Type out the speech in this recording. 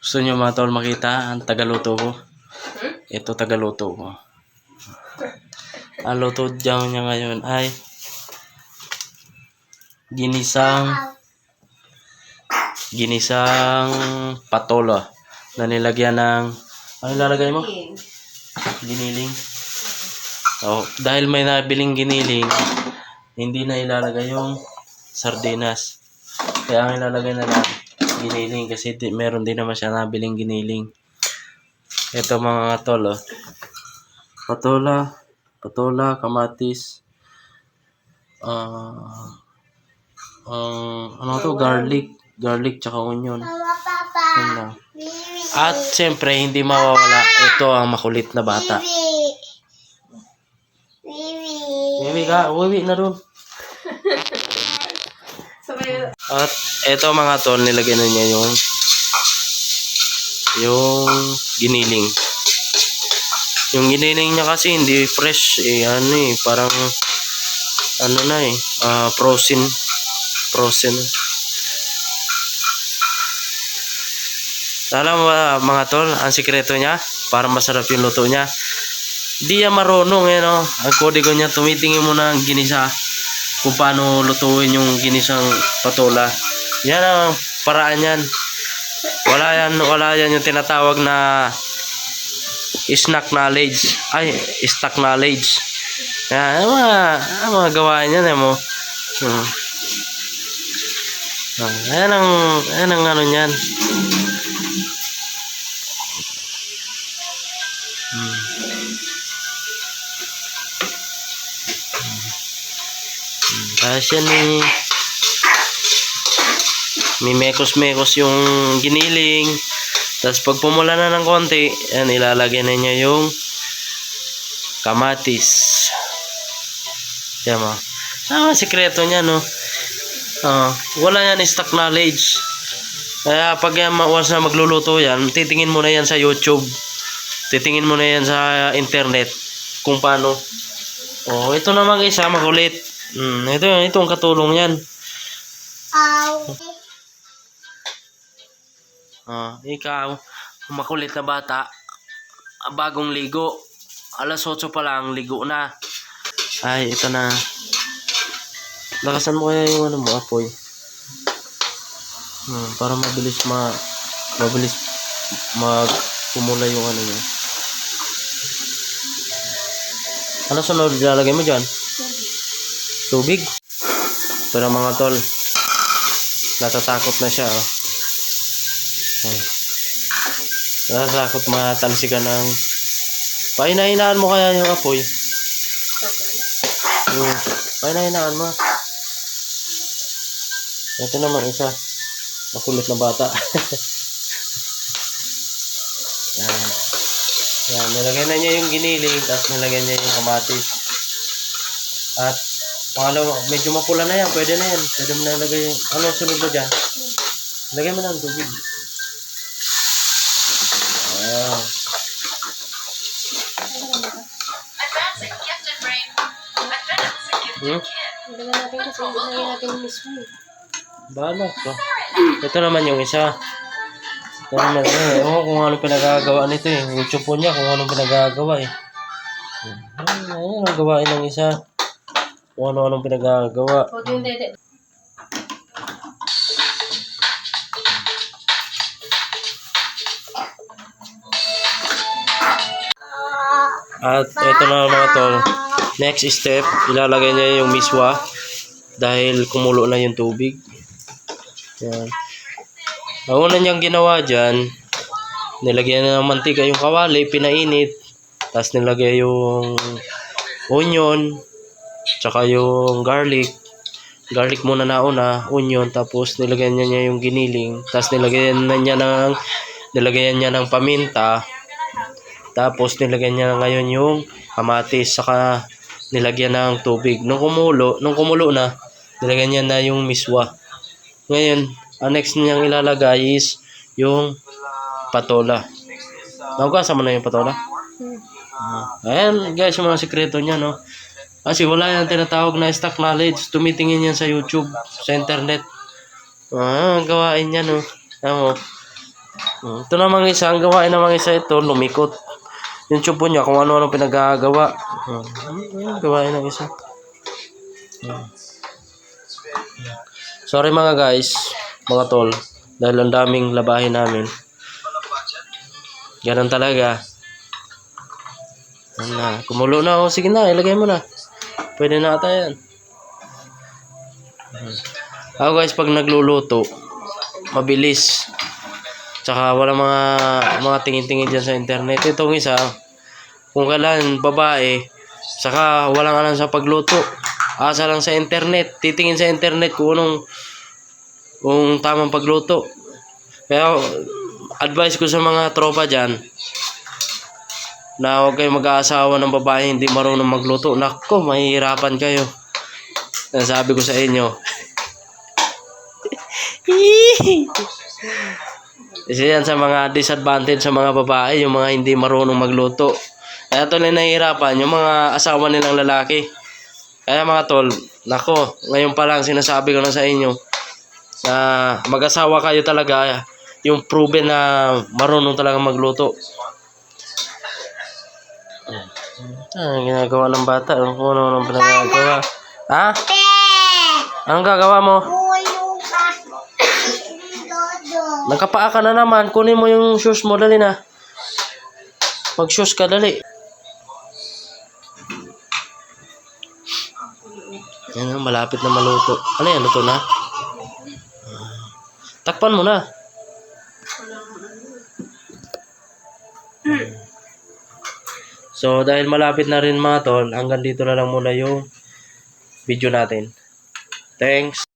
Gusto nyo mga tol makita ang tagaluto ko? Ito tagaluto ko. Ang luto dyan niya ngayon ay ginisang patola na nilagyan ng ano ilalagay mo? Giniling. Oh, dahil may nabiling giniling, hindi na ilalagay yung sardinas. Kaya ang ilalagay na lang giniling kasi meron din naman siya nabiling giniling. Ito mga tol, oh. Patola, kamatis, ano to, garlic tsaka onion. Yan lang. At siyempre hindi mawawala ito ang makulit na bata. Uwi na doon. At ito mga tol, nilagyan na niya yung giniling. Yung giniling niya kasi hindi fresh parang frozen. Alam mo mga tol, ang sikreto niya para masarap yung luto niya. Di yan marunong ang kodigo niya, tumitingin mo ng ginisa kung paano lutuin yung ginisang patola. Yan ang paraan yan. Wala yan yung tinatawag na snack knowledge. Stock knowledge. Yan, ang mga gawain yan mo. Yan ang ano niyan. Kasi yan may mekos-mekos yung giniling. Tapos pag pumula na ng konti, yan, ilalagay na niya yung kamatis. Yan mo. Sikreto niya, no? Wala yan stock knowledge. Kaya pag once na magluluto yan, titingin mo na yan sa YouTube. Titingin mo na yan sa internet kung paano. Ito naman isa makulit. Ito ang katulong yan. Ikaw, makulit na bata, bagong ligo, alas 8 pa lang, ligo na. Ay, ito na. Lakasan mo kaya yung apoy. Para mabilis magpumula yung niya. Ano sunod ilalagay mo dyan? Tubig? Pero mga tol, natatakot na siya, natatakot matalsikan ng pahinaan mo kaya yung apoy. Pahinaan mo. Ito naman isa makulit na bata. Yan, nilagay na niya yung giniling, tapos nilagay niya yung kamatis. At pangalawa, medyo mapula na yan, pwede na yan. Pwede mo na ilagay yung sunod mo dyan. Lagay mo na ng tubig. Ilagay natin kasi ilagay natin mismo. Bahala ko. Ito naman yung isa. Ito naman, kung ano pinagagawa nito YouTube po niya kung ano pinagagawa Ayun ang gawain ng isa. Kung ano-anong pinagagawa. Huwag yung dede. At ito na mga tol. Next step, ilalagay niya yung miswa dahil kumulo na yung tubig. Yan. Ang una niyang ginawa dyan, nilagyan na ng mantika yung kawali, pinainit, tapos nilagay yung onion, tsaka yung garlic muna nauna, onion, tapos nilagyan niya yung giniling, tapos nilagyan niya ng paminta, tapos nilagyan niya ngayon yung kamatis, saka nilagyan ng tubig. Nung kumulo na, nilagyan niya na yung miswa. Ngayon, ang next niyang ilalagay is yung patola. Nahugasan mo na yung patola? Ayan guys, yung mga sikreto niya, no? Kasi wala yan tinatawag na stock knowledge. Tumitingin yan sa YouTube, sa internet. Gawain niya, no? Ito namang isa, ang gawain namang isa ito, lumikot. Yung tsubo niya, kung ano-ano pinagagawa. Gawain ng isa. Sorry mga guys, mga tol, dahil ang daming labahin namin. Ganun talaga. Yan na, kumulo na. O, sige na, ilagay mo na. Pwede na ata yan. Ako guys, pag nagluluto, mabilis. Tsaka wala mga tingin-tingin dyan sa internet. Itong isa, kung kailan babae, saka walang alam sa pagluto. Asa lang sa internet. Titingin sa internet kung tamang pagluto. Kaya advice ko sa mga tropa dyan, na huwag kayo mag-aasawa ng babae hindi marunong magluto. Nako, mahihirapan kayo. Sabi ko sa inyo. Kasi yan sa mga disadvantage sa mga babae, yung mga hindi marunong magluto. Kaya tol, nahihirapan yung mga asawa nilang lalaki. Kaya mga tol, nako, ngayon pa lang sinasabi ko na sa inyo, na mag-asawa kayo talaga, yung proven na marunong talaga magluto. Ang ginagawa ng bata, kung ano pinagagawa. Ha? Anong gagawa mo? Nagkapaa ka na naman. Kunin mo yung shoes mo. Dali na. Mag-shoes ka. Dali. Yan, malapit na maluto. Ano yan? Luto na? Takpan mo na. So, dahil malapit na rin mga tol, hanggang dito na lang muna yung video natin. Thanks.